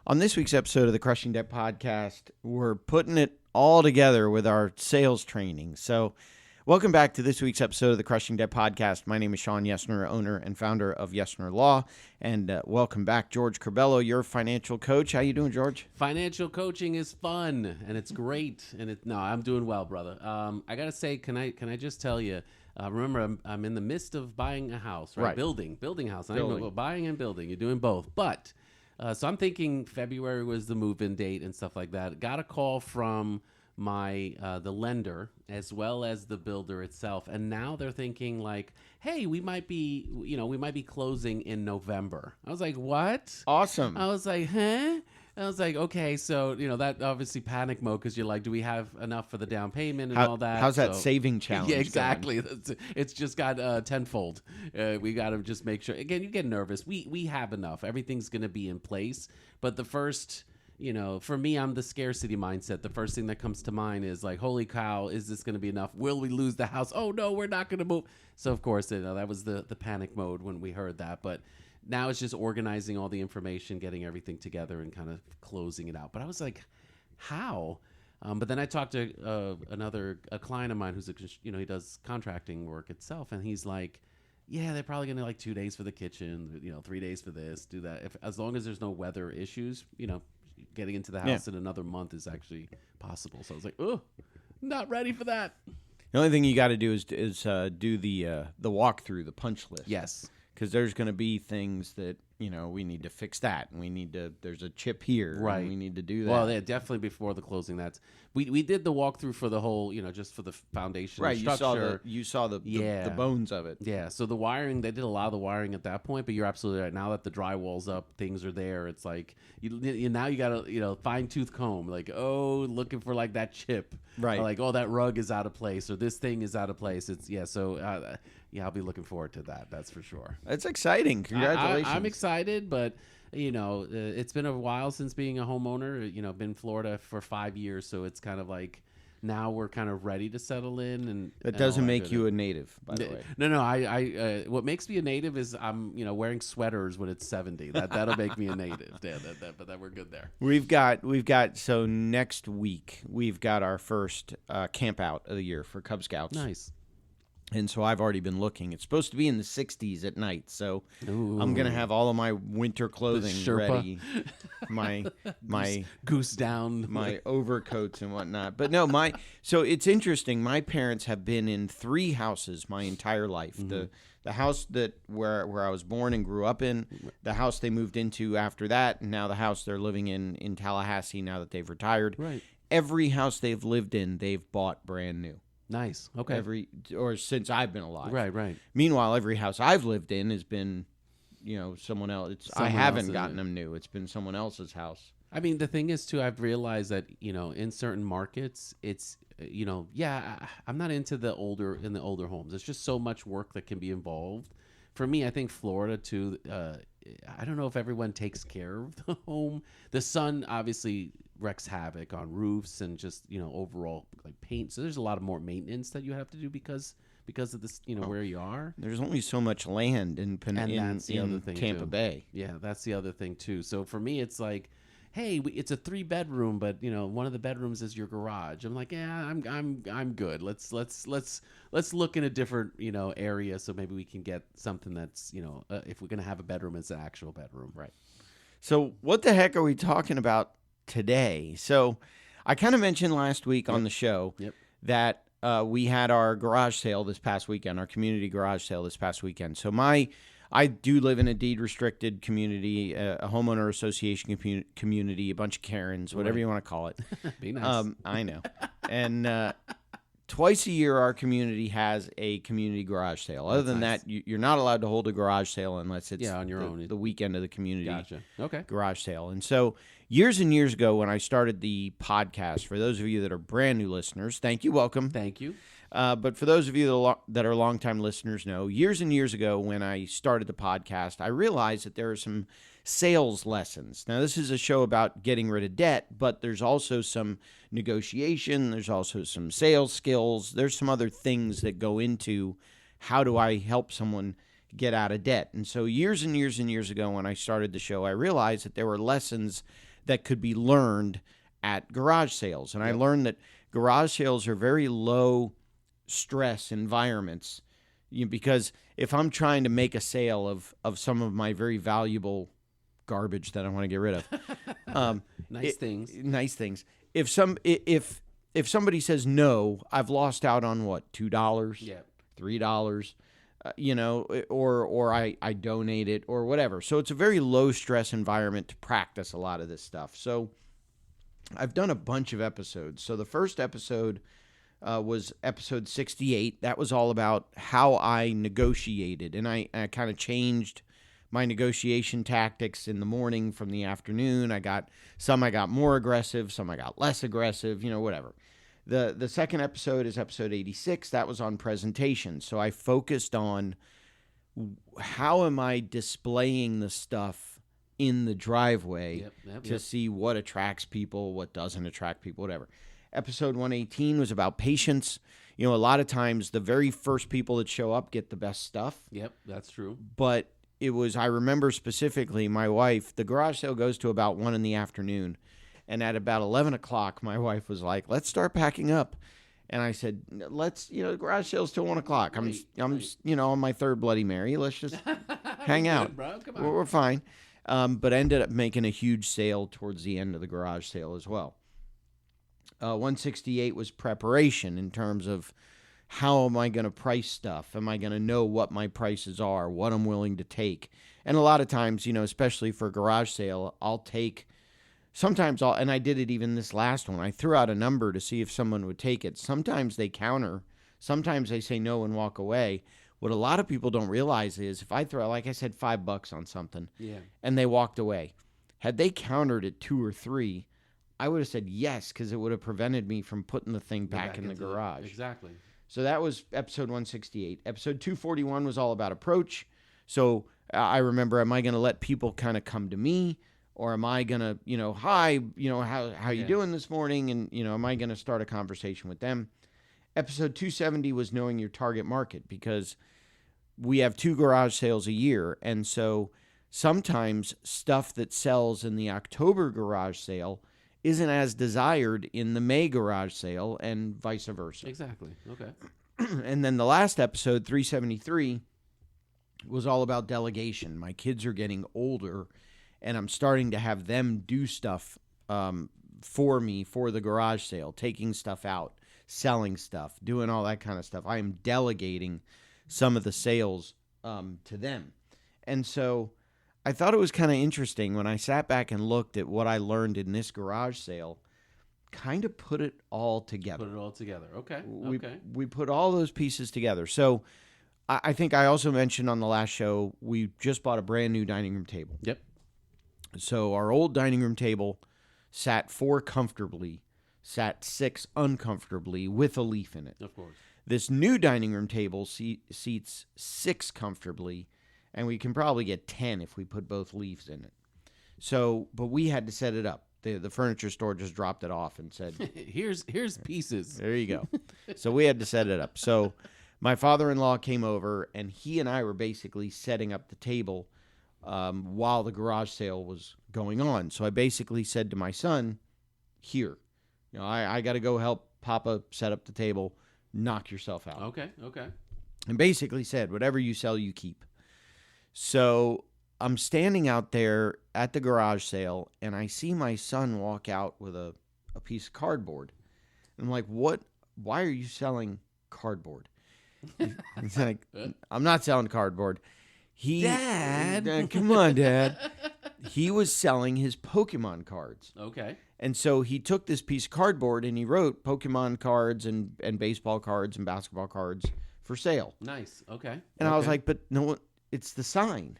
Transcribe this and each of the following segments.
On this week's episode of the Crushing Debt Podcast, we're putting it all together with our sales training. So, welcome back to this week's episode of the Crushing Debt Podcast. My name is Shawn Yesner, owner and founder of Yesner Law, and welcome back, George Corbello, your financial coach. How you doing, George? Financial coaching is fun and it's great, and I'm doing well, brother. I gotta say, can I just tell you? Remember, I'm in the midst of buying a house, right? Building house. I know buying and building. You're doing both, but. So I'm thinking February was the move-in date and stuff like that. Got a call from my the lender as well as the builder itself, and now they're thinking like, "Hey, we might be closing in November." I was like, "What?" Awesome. I was like, "Huh?" I was like, "Okay, so that obviously panic mode because you're like, do we have enough for the down payment and all that?" How's that saving challenge? Yeah, exactly. It's just got tenfold. We got to just make sure. Again, you get nervous. We have enough. Everything's going to be in place. But the first, for me, I'm the scarcity mindset. The first thing that comes to mind is like, holy cow, is this going to be enough? Will we lose the house? Oh, no, we're not going to move. So, of course, that was the panic mode when we heard that. But now it's just organizing all the information, getting everything together, and kind of closing it out. But I was like, how? But then I talked to a client of mine who's he does contracting work itself, and he's like, yeah, they're probably gonna like 2 days for the kitchen, 3 days for this, do that. As long as there's no weather issues, getting into the house in another month is actually possible. So I was like, oh, not ready for that. The only thing you got to do is do the walkthrough, the punch list. Yes. Because there's going to be things that, we need to fix that. And there's a chip here. Right. And we need to do that. Well, yeah, definitely before the closing. We did the walkthrough for the whole, just for the foundation. Right. Structure. You saw the bones of it. Yeah. So the wiring, they did a lot of the wiring at that point, but you're absolutely right. Now that the drywall's up, things are there. It's like, now you got to, fine tooth comb. Like, looking for like that chip. Right. Or like, that rug is out of place or this thing is out of place. So, I'll be looking forward to that. That's for sure. That's exciting. Congratulations. I'm excited, but it's been a while since being a homeowner. Been in Florida for 5 years, so it's kind of like now we're kind of ready to settle in. And that doesn't make you a native, by the way. No. I what makes me a native is I'm wearing sweaters when it's 70. That'll make me a native. Yeah, but we're good there. We've got so next week we've got our first camp out of the year for Cub Scouts. Nice. And so I've already been looking. It's supposed to be in the 60s at night, so Ooh. I'm gonna have all of my winter clothing ready, my goose down, my overcoats and whatnot. But no, so it's interesting. My parents have been in 3 houses my entire life. Mm-hmm. The house where I was born and grew up in, the house they moved into after that, and now the house they're living in Tallahassee now that they've retired. Right. Every house they've lived in, they've bought brand new. Nice. Okay. Since I've been alive. Right. Meanwhile, every house I've lived in has been, someone else. I haven't gotten them new. It's been someone else's house. I mean, the thing is, too, I've realized that, in certain markets, it's, I'm not into the older homes. There's just so much work that can be involved. For me, I think Florida, too, I don't know if everyone takes care of the home. The sun, obviously, wreaks havoc on roofs and just, overall like paint. So there's a lot of more maintenance that you have to do because of this, where you are. There's only so much land in Tampa Bay. Yeah, that's the other thing too. So for me, it's like, hey, it's a 3-bedroom, but one of the bedrooms is your garage. I'm like, yeah, I'm good. Let's look in a different area so maybe we can get something that's if we're gonna have a bedroom, it's an actual bedroom, right? So what the heck are we talking about today? So I kind of mentioned last week on the show that we had our garage sale this past weekend, our community garage sale this past weekend. So I do live in a deed-restricted community, a homeowner association community, a bunch of Karens, whatever you want to call it. Be nice. I know. And twice a year, our community has a community garage sale. Other than that, you're not allowed to hold a garage sale unless it's on your own. The weekend of the community Okay. garage sale. And so years and years ago when I started the podcast, for those of you that are brand new listeners, thank you, welcome. Thank you. But for those of you that are longtime listeners know, years and years ago when I started the podcast, I realized that there are some sales lessons. Now, this is a show about getting rid of debt, but there's also some negotiation. There's also some sales skills. There's some other things that go into how do I help someone get out of debt. And so years and years and years ago when I started the show, I realized that there were lessons that could be learned at garage sales. And I learned that garage sales are very low stress environments, because if I'm trying to make a sale of some of my very valuable garbage that I want to get rid of, nice things. If somebody says no, I've lost out on what, $2, $3, or I donate it or whatever. So it's a very low stress environment to practice a lot of this stuff. So I've done a bunch of episodes. So the first episode was episode 68. That was all about how I negotiated, and I kind of changed my negotiation tactics in the morning from the afternoon. I got more aggressive, some I got less aggressive, whatever. The second episode is episode 86. That was on presentation. So I focused on how am I displaying the stuff in the driveway to see what attracts people, what doesn't attract people, whatever. Episode 118 was about patience. A lot of times the very first people that show up get the best stuff. Yep, that's true. But I remember specifically my wife, the garage sale goes to about 1 in. And at about 11 o'clock, my wife was like, let's start packing up. And I said, let's, the garage sale's till 1 o'clock. I'm on my third Bloody Mary. Let's just hang out. Good, bro. Come on. We're fine. But I ended up making a huge sale towards the end of the garage sale as well. 168 was preparation in terms of how am I going to price stuff? Am I going to know what my prices are, what I'm willing to take? And a lot of times, especially for a garage sale, and I did it even this last one. I threw out a number to see if someone would take it. Sometimes they counter. Sometimes they say no and walk away. What a lot of people don't realize is if I throw, like I said, $5 on something, and they walked away, had they countered at 2 or 3, I would have said yes, because it would have prevented me from putting the thing back in the garage. Exactly. So that was episode 168. Episode 241 was all about approach. So I remember, am I going to let people kind of come to me? Or am I going to, hi, how you doing this morning? And, am I going to start a conversation with them? Episode 270 was knowing your target market, because we have 2 garage sales a year. And so sometimes stuff that sells in the October garage sale isn't as desired in the May garage sale, and vice versa. Exactly. Okay. And then the last episode, 373, was all about delegation. My kids are getting older, and I'm starting to have them do stuff for me for the garage sale, taking stuff out, selling stuff, doing all that kind of stuff. I am delegating some of the sales to them. And so I thought it was kind of interesting when I sat back and looked at what I learned in this garage sale, kind of put it all together. Okay. We put all those pieces together. So I think I also mentioned on the last show, we just bought a brand new dining room table. Yep. So our old dining room table sat 4 comfortably, sat 6 uncomfortably with a leaf in it. Of course. This new dining room table seats 6 comfortably, and we can probably get 10 if we put both leaves in it. So, but we had to set it up. The furniture store just dropped it off and said, here's pieces. There you go. So we had to set it up. So my father-in-law came over, and he and I were basically setting up the table while the garage sale was going on. So I basically said to my son, here, I got to go help Papa set up the table. Knock yourself out. Okay. And basically said, whatever you sell, you keep. So I'm standing out there at the garage sale, and I see my son walk out with a piece of cardboard. I'm like, what? Why are you selling cardboard? He's like, I'm not selling cardboard. Dad. Come on, Dad. He was selling his Pokemon cards. Okay. And so he took this piece of cardboard and he wrote Pokemon cards and baseball cards and basketball cards for sale. Nice. Okay. And I was like, but no, it's the sign.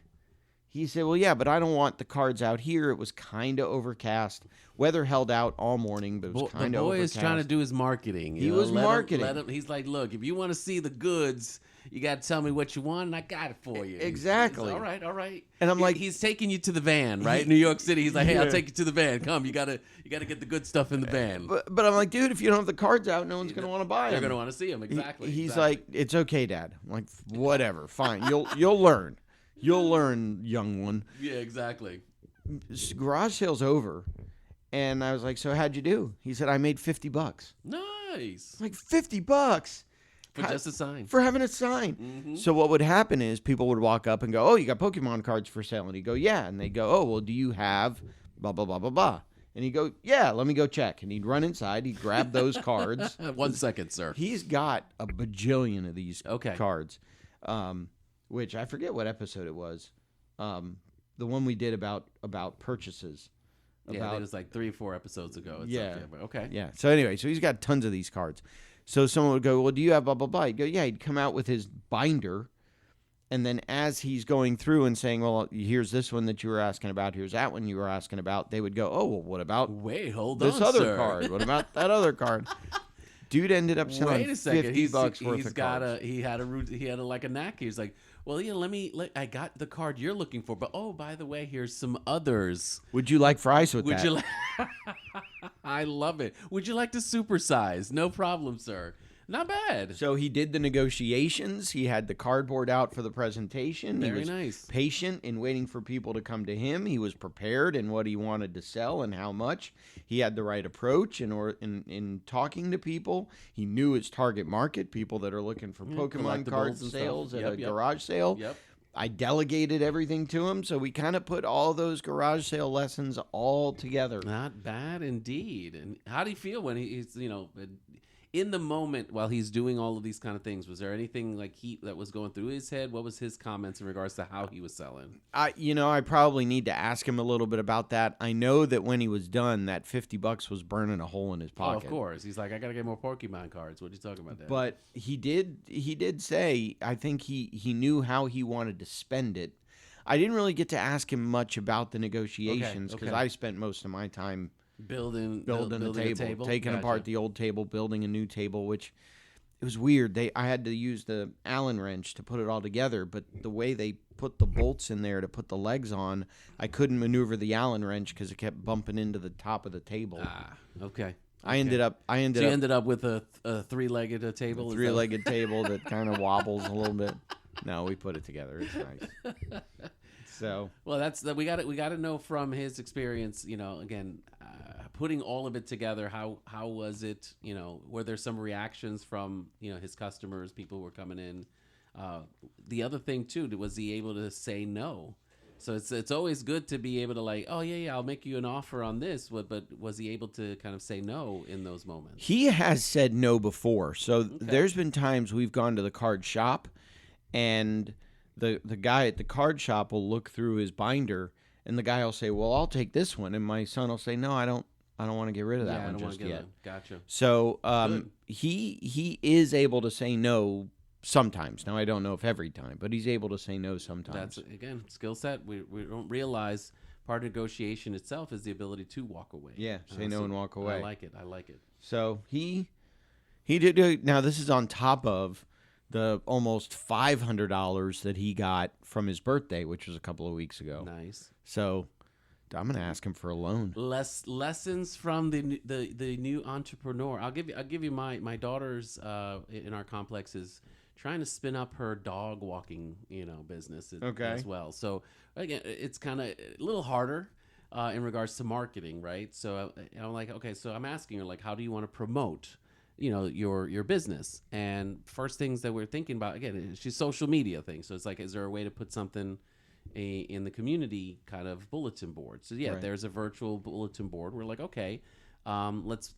He said, well, yeah, but I don't want the cards out here. It was kind of overcast. Weather held out all morning, but it was kind of overcast. The boy is trying to do his marketing. He was marketing. He's like, look, if you want to see the goods, you got to tell me what you want, and I got it for you. Exactly. All right. And I'm like, he's taking you to the van, right? New York City. He's like, hey, I'll take you to the van. Come, you gotta get the good stuff in the van. But I'm like, dude, if you don't have the cards out, no one's gonna want to buy them. They're gonna want to see them. Exactly. He's like, it's okay, Dad. I'm like, whatever, fine. You'll learn. You'll learn, young one. Yeah, exactly. Garage sale's over, And I was like, so how'd you do? He said, I made $50. Nice. Like $50 For just a sign. for having a sign. Mm-hmm. So what would happen is people would walk up and go, oh, you got Pokemon cards for sale? And he'd go, yeah. And they'd go, oh, well, do you have blah, blah, blah, blah, blah. And he'd go, yeah, let me go check. And he'd run inside. He'd grab those cards. 1 second, sir. He's got a bajillion of these Okay. cards, which I forget what episode it was. The one we did about purchases. Yeah, I think it was like 3 or 4 episodes ago. It's Yeah. But okay. Yeah. So anyway, so he's got tons of these cards. So someone would go, well, do you have blah, blah, blah? He'd go, yeah. He'd come out with his binder. And then as he's going through and saying, well, here's this one that you were asking about. Here's that one you were asking about. They would go, oh, well, what about Wait, hold this on, other sir. card? What about that other card? Dude ended up selling Wait a second. $50 worth He's of got cards. he had like a knack. He was like, well, yeah, I got the card you're looking for, but oh, by the way, here's some others. Would you like fries with Would that? you like? I love it. Would you like to supersize? No problem, sir. Not bad. So he did the negotiations. He had the cardboard out for the presentation. Very he was nice. patient in waiting for people to come to him. He was prepared in what he wanted to sell and how much. He had the right approach in talking to people. He knew his target market, people that are looking for Pokemon collectibles cards and sales stuff. at a Yep. garage sale. Yep. I delegated everything to him, so we kind of put all those garage sale lessons all together. Not bad indeed. And how do you feel when he's, in the moment while he's doing all of these kind of things? Was there anything like that was going through his head? What was his comments in regards to how he was selling? I probably need to ask him a little bit about that. I know that when he was done, that $50 was burning a hole in his pocket. Oh, of course. He's like, I got to get more Pokemon cards. What are you talking about, Dad? But he did say, I think he knew how he wanted to spend it. I didn't really get to ask him much about the negotiations because okay. I spent most of my time building a table, taking Gotcha. apart the old table, building a new table, which it was weird. I had to use the Allen wrench to put it all together, but the way they put the bolts in there to put the legs on, I couldn't maneuver the Allen wrench because it kept bumping into the top of the table. Okay. I ended up You ended up with a three-legged table. three-legged table that kind of wobbles a little bit. No, we put it together. It's nice. So well, we got to know from his experience. Again, putting all of it together. How was it? Were there some reactions from his customers, people who were coming in? The other thing too, was he able to say no? So it's always good to be able to like, oh yeah, I'll make you an offer on this. But was he able to kind of say no in those moments? he has said no before. So there's been times we've gone to the card shop, and the guy at the card shop will look through his binder, and the guy will say, well, I'll take this one, and my son will say, no, I don't want to get rid of that one just yet. Gotcha. So he is able to say no sometimes. Now I don't know if every time, but he's able to say no sometimes. That's again skill set. We don't realize part of negotiation itself is the ability to walk away. Yeah, say no and walk away. I like it. So he did. Now this is on top of the almost $500 that he got from his birthday, which was a couple of weeks ago. Nice. So I'm going to ask him for a loan. Lessons from the new entrepreneur. I'll give you my daughter's in our complex is trying to spin up her dog walking business as well. So again, it's kind of a little harder in regards to marketing, right? So I'm like, okay, so I'm asking her like, how do you want to promote your business? And first things that we're thinking about, again, she's social media thing. So it's like, is there a way to put something in the community kind of bulletin board? So yeah, Right. There's a virtual bulletin board. We're like, okay, let's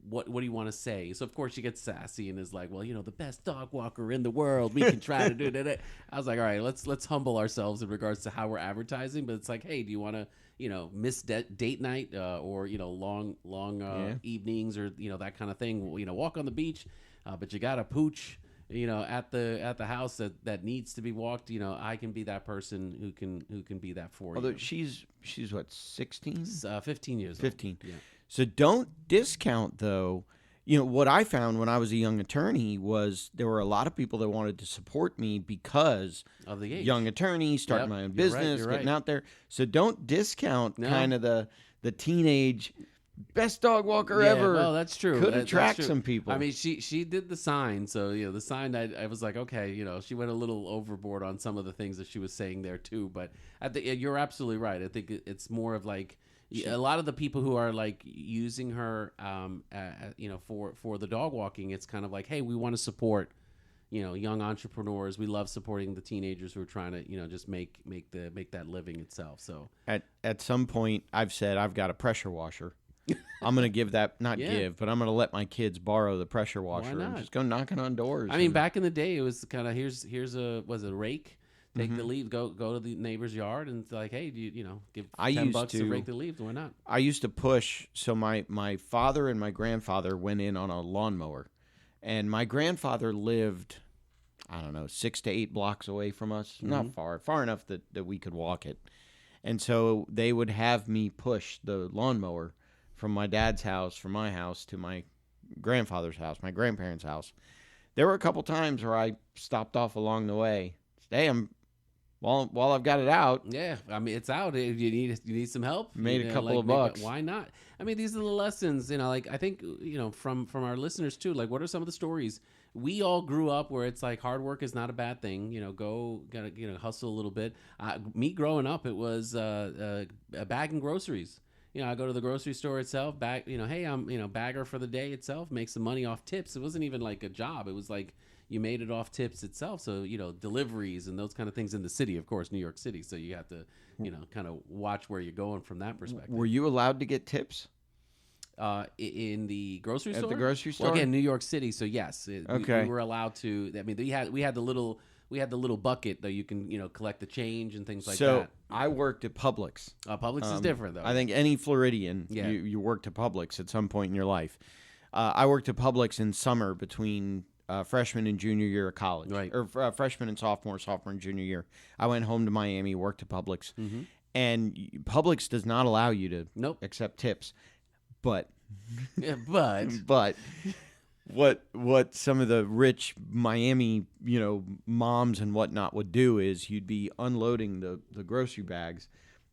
what do you want to say? So of course she gets sassy and is like, well, the best dog walker in the world. We can try to do that. I was like, all right, let's humble ourselves in regards to how we're advertising. But it's like, hey, do you want to miss date night or long evenings or that kind of thing? Walk on the beach, but you got to pooch. At the house that needs to be walked. I can be that person who can be that for Although you. she's what, 16? 15 years. 15. Old. Yeah. So don't discount, though. What I found when I was a young attorney was there were a lot of people that wanted to support me because Of the age. young attorney, starting Yep, my own you're right, business, you're getting right. out there. So don't discount No. kind of the teenage best dog walker Yeah, ever. well, that's true. Could That's attract true. some people. I mean, she did the sign, so the sign. I was like, okay, she went a little overboard on some of the things that she was saying there too. But I think you're absolutely right. I think it's more of like A lot of the people who are like using her, for the dog walking, it's kind of like, hey, we want to support, young entrepreneurs. We love supporting the teenagers who are trying to, just make that living itself. So at some point, I've said I've got a pressure washer. I'm going to give that, but I'm going to let my kids borrow the pressure washer and just go knocking on doors. I mean, back in the day, it was kind of here's a rake. Take the leaves, go to the neighbor's yard, and it's like, hey, do you give $10 to rake the leaves? Why not? I used to push. So my father and my grandfather went in on a lawnmower, and my grandfather lived, I don't know, 6 to 8 blocks away from us. Not far enough that we could walk it. And so they would have me push the lawnmower from my dad's house, from my house, to my grandfather's house, my grandparents' house. There were a couple times where I stopped off along the way. Hey, while I've got it out. Yeah, I mean, it's out. If you need some help, made a couple of bucks. Why not? I mean, these are the lessons, like I think, from our listeners too, like what are some of the stories? We all grew up where it's like hard work is not a bad thing. Gotta hustle a little bit. Me growing up, it was a bag and groceries. I go to the grocery store itself, hey, I'm, bagger for the day itself, make some money off tips. It wasn't even like a job. It was like you made it off tips itself. So, deliveries and those kind of things in the city, of course, New York City. So you have to, kind of watch where you're going from that perspective. Were you allowed to get tips? In the grocery store? At the grocery store? Well, again, New York City. So yes, okay. We were allowed to. I mean, we had the little bucket that you can collect the change and things like that. So I worked at Publix. Publix is different though. I think any Floridian, you worked at Publix at some point in your life. I worked at Publix in summer between freshman and junior year of college, right? Or freshman and sophomore and junior year. I went home to Miami, worked at Publix, and Publix does not allow you to accept tips, but what some of the rich Miami, moms and whatnot would do is you'd be unloading the grocery bags,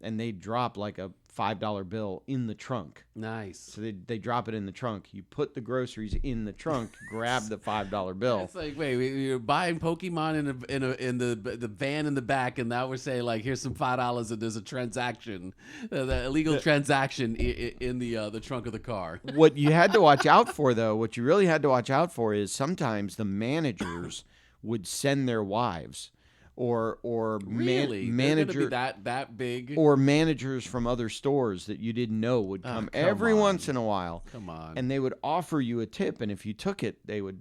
and they'd drop like a $5 bill in the trunk. Nice. So they drop it in the trunk. You put the groceries in the trunk, grab the $5 bill. It's like, wait, you're buying Pokemon in the van in the back, and now we're saying like, here's some $5 and there's a transaction, the illegal transaction in the trunk of the car. What you had to watch out for, though, what you really had to watch out for is sometimes the managers would send their wives. Or really? Manager that big, or managers from other stores that you didn't know would come every once in a while. Come on, and they would offer you a tip, and if you took it, they would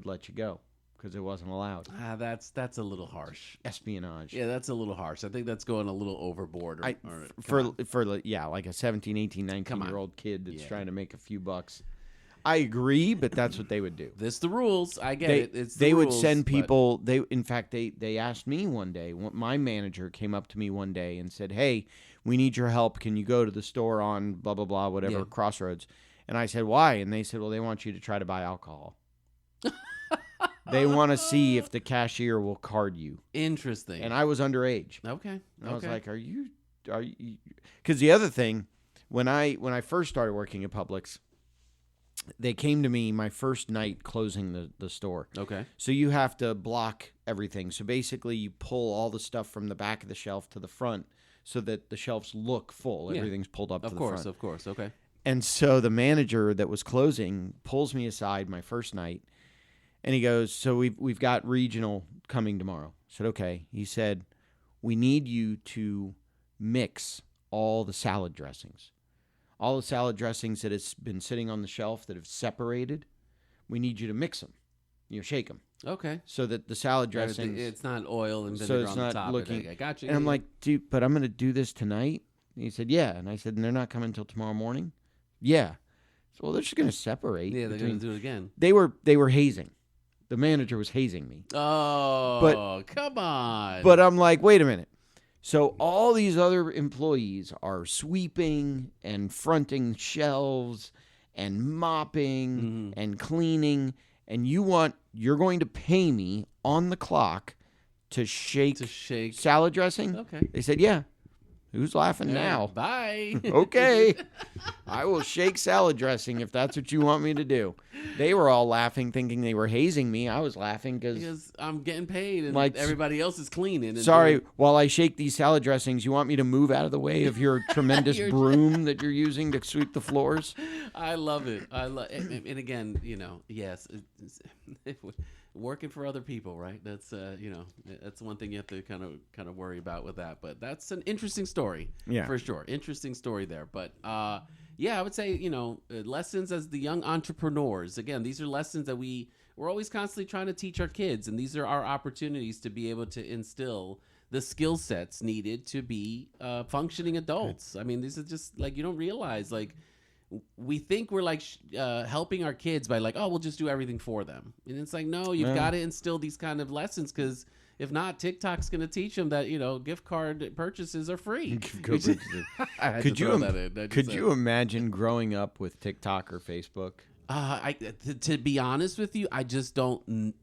let you go because it wasn't allowed. That's a little harsh. Espionage. Yeah, that's a little harsh. I think that's going a little overboard. For like a 17, 18, 19-year-old kid that's trying to make a few bucks. I agree, but that's what they would do. This the rules. I get it. It's they rules, would send people. In fact, they asked me one day. My manager came up to me one day and said, "Hey, we need your help. Can you go to the store on blah blah blah whatever Crossroads?" And I said, "Why?" And they said, "Well, they want you to try to buy alcohol. They want to see if the cashier will card you." Interesting. And I was underage. Okay. And I was like, "Are you?" Because the other thing, when I first started working at Publix, they came to me my first night closing the store. Okay. So you have to block everything. So basically you pull all the stuff from the back of the shelf to the front so that the shelves look full. Yeah. Everything's pulled up to the front. Of course. Okay. And so the manager that was closing pulls me aside my first night, and he goes, "So we've got regional coming tomorrow." I said, "Okay." He said, "We need you to mix all the salad dressings. All the salad dressings that has been sitting on the shelf that have separated, we need you to mix them. Shake them. Okay. So that the salad dressings... It's not oil and vinegar on the top. Looking, I got you. And I'm like, "Dude, but I'm going to do this tonight?" And he said, "Yeah." And I said, "And they're not coming until tomorrow morning?" "Yeah." So, well, they're just going to separate. Yeah, they're going to do it again. They were hazing. The manager was hazing me. Oh, come on. But I'm like, wait a minute. So all these other employees are sweeping and fronting shelves and mopping and cleaning, and you're going to pay me on the clock to shake salad dressing? Okay. They said, "Yeah." Who's laughing now? Bye. Okay. I will shake salad dressing if that's what you want me to do. They were all laughing, thinking they were hazing me. I was laughing because I'm getting paid and like, everybody else is cleaning. And sorry, while I shake these salad dressings, you want me to move out of the way of your tremendous broom that you're using to sweep the floors? I love it. And again, yes, working for other people, right? That's that's one thing you have to kind of worry about with that. But that's an interesting story, for sure. Interesting story there. But I would say lessons as the young entrepreneurs. Again, these are lessons that we're always constantly trying to teach our kids, and these are our opportunities to be able to instill the skill sets needed to be functioning adults. I mean, this is just like you don't realize like. We think we're like helping our kids by like, oh, we'll just do everything for them. And it's like, no, you've got to instill these kind of lessons because if not, TikTok's going to teach them that, gift card purchases are free. Could you imagine growing up with TikTok or Facebook? To be honest with you, I just don't.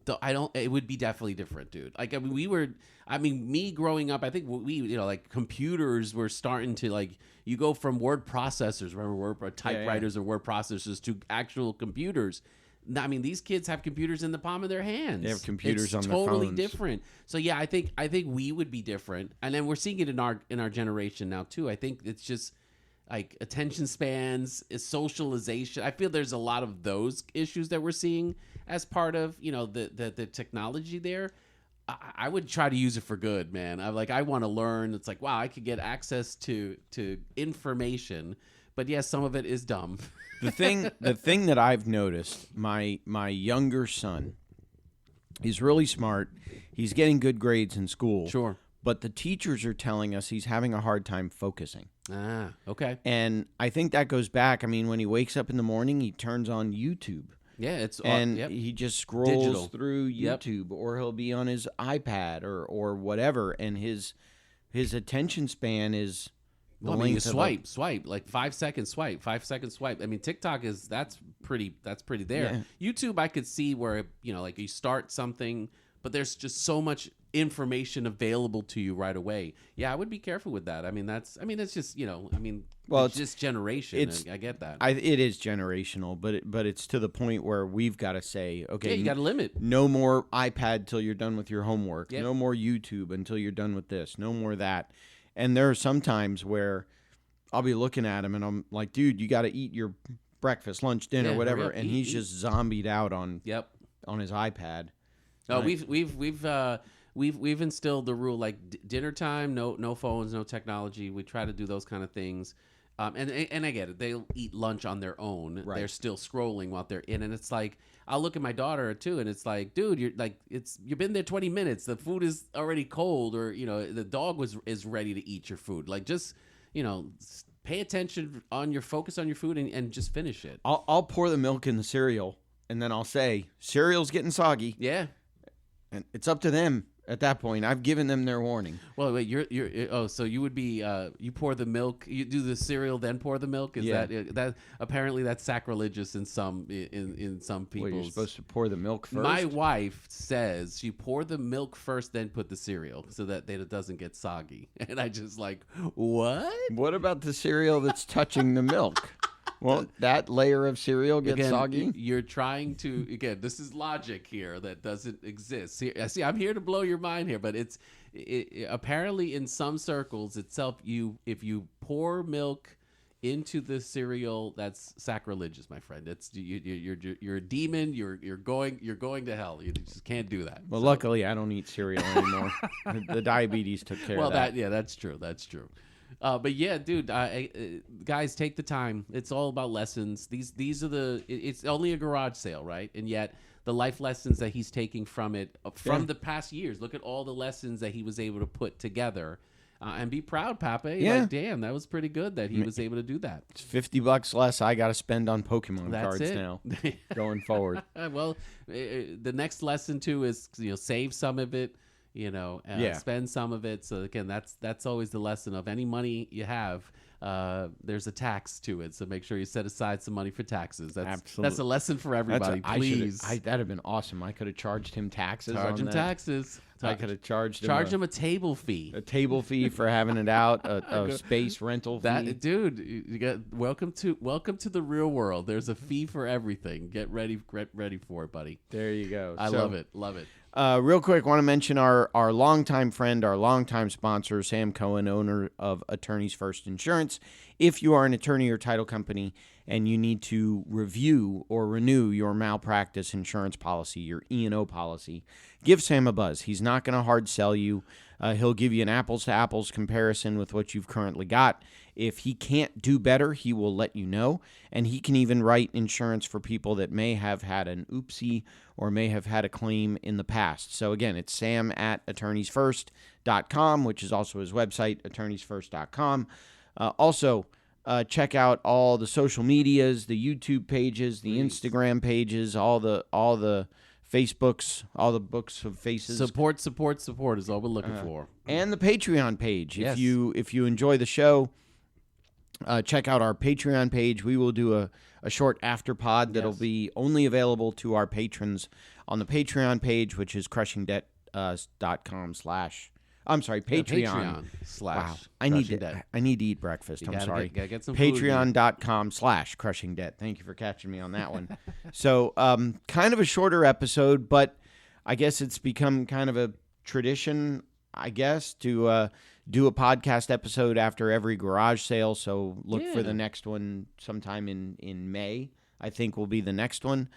It would be definitely different, dude. Like, me growing up, I think like computers were starting to like. You go from word processors, remember typewriters or word processors to actual computers. I mean, these kids have computers in the palm of their hands. They have computers on their phones. Totally different. So yeah, I think we would be different, and then we're seeing it in our generation now too. I think it's just. Like attention spans, socialization. I feel there's a lot of those issues that we're seeing as part of the technology there. I would try to use it for good, man. I want to learn. It's like, wow, I could get access to information, but yes, some of it is dumb. The thing that I've noticed, my younger son, he's really smart. He's getting good grades in school. Sure. But the teachers are telling us he's having a hard time focusing. Ah, okay. And I think that goes back. I mean, when he wakes up in the morning, he turns on YouTube. Yeah, he just scrolls through YouTube, or he'll be on his iPad or whatever, and his attention span is the length of swipe, like 5 seconds swipe, 5 seconds swipe. I mean, TikTok that's pretty there. Yeah. YouTube, I could see where like you start something, but there's just so much information available to you right away. Yeah, I would be careful with that. It's just well, it's just generation. I get that. It is generational, but it's to the point where we've got to say, okay, you got to limit. No more iPad till you're done with your homework. Yep. No more YouTube until you're done with this. No more that. And there are some times where I'll be looking at him and I'm like, dude, you got to eat your breakfast, lunch, dinner, whatever, and he's just zombied out on his iPad. Oh, we've instilled the rule like dinner time, no phones, no technology. We try to do those kind of things. And I get it. They'll eat lunch on their own. Right. They're still scrolling while they're in, and it's like I'll look at my daughter too, and it's like, dude, you've been there 20 minutes. The food is already cold, or the dog is ready to eat your food. Like just pay attention focus on your food and just finish it. I'll pour the milk in the cereal, and then I'll say cereal's getting soggy. Yeah, and it's up to them. At that point, I've given them their warning. Well, wait, so you would be you pour the milk, you do the cereal, then pour the milk. Is that apparently that's sacrilegious in some people? Well, you're supposed to pour the milk first. My wife says she pour the milk first, then put the cereal, so that it doesn't get soggy. And I just like, what? What about the cereal that's touching the milk? Won't that layer of cereal get soggy? You're trying to, this is logic here that doesn't exist. See, I'm here to blow your mind here, but it's apparently in some circles itself, if you pour milk into the cereal, that's sacrilegious, my friend. It's you're a demon. You're going to hell. You just can't do that. Well, luckily I don't eat cereal anymore. The diabetes took care of that. Well, that's true. That's true. But yeah, dude, guys, take the time. It's all about lessons. These are it's only a garage sale, right? And yet the life lessons that he's taking from it, from the past years. Look at all the lessons that he was able to put together. And be proud, Papa. Yeah. Like, damn, that was pretty good that he was able to do that. It's $50 less I got to spend on Pokemon cards now going forward. Well, the next lesson too is save some of it. Spend some of it. So again, that's always the lesson of any money you have. There's a tax to it, so make sure you set aside some money for taxes. That's a lesson for everybody. Please, that'd have been awesome. I could have charged him taxes. Charge him taxes. I could have charged him a table fee. A table fee for having it out, a space rental fee. Dude, you got welcome to the real world. There's a fee for everything. Get ready for it, buddy. There you go. I love it. Real quick, want to mention our longtime friend, our longtime sponsor, Sam Cohen, owner of Attorneys First Insurance. If you are an attorney or title company and you need to review or renew your malpractice insurance policy, your E&O policy, give Sam a buzz. He's not going to hard sell you. He'll give you an apples-to-apples comparison with what you've currently got. If he can't do better, he will let you know. And he can even write insurance for people that may have had an oopsie or may have had a claim in the past. So, again, it's Sam at attorneysfirst.com, which is also his website, attorneysfirst.com. Also, check out all the social medias, the YouTube pages, the Instagram pages, all the Facebooks, all the books of faces. Support is all we're looking for. And the Patreon page. Yes. If you enjoy the show, check out our Patreon page. We will do a short after pod that'll be only available to our patrons on the Patreon page, which is crushingdebt.com/ I'm sorry, Patreon. Wow. I need to eat breakfast. I'm sorry. Gotta get some Patreon.com/crushingdebt. Thank you for catching me on that one. So, kind of a shorter episode, but I guess it's become kind of a tradition, I guess, to do a podcast episode after every garage sale. So look for the next one sometime in May, I think will be the next one.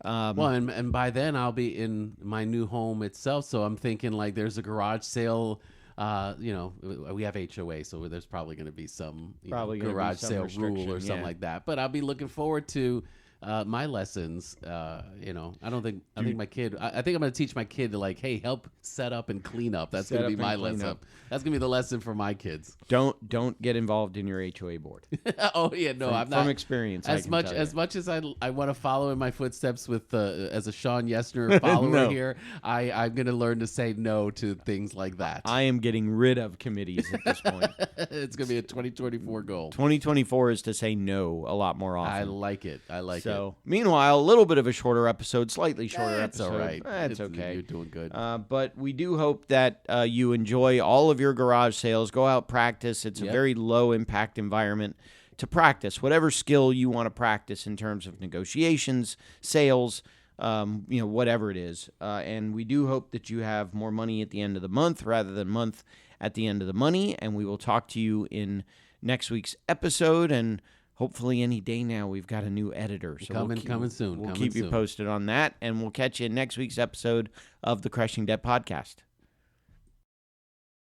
Well, and by then I'll be in my new home itself, so I'm thinking like there's a garage sale. We have HOA, so there's probably going to be some garage sale rule or something like that. But I'll be looking forward to my lessons. I think my kid. I think I'm going to teach my kid to hey, help set up and clean up. That's going to be my lesson. That's going to be the lesson for my kids. Don't get involved in your HOA board. Oh yeah, no, I'm not. From experience, as much as I want to follow in my footsteps with as a Shawn Yesner follower here, I'm going to learn to say no to things like that. I am getting rid of committees at this point. It's going to be a 2024 goal. 2024 is to say no a lot more often. I like it. So, meanwhile, a little bit of a shorter episode, slightly shorter That's episode. all right. That's okay. You're doing good. But we do hope that you enjoy all of your garage sales. Go out, practice. It's a very low-impact environment to practice whatever skill you want to practice in terms of negotiations, sales, whatever it is. And we do hope that you have more money at the end of the month rather than month at the end of the money. And we will talk to you in next week's episode. And hopefully any day now we've got a new editor. So coming soon. We'll keep you posted on that. And we'll catch you in next week's episode of the Crushing Debt Podcast.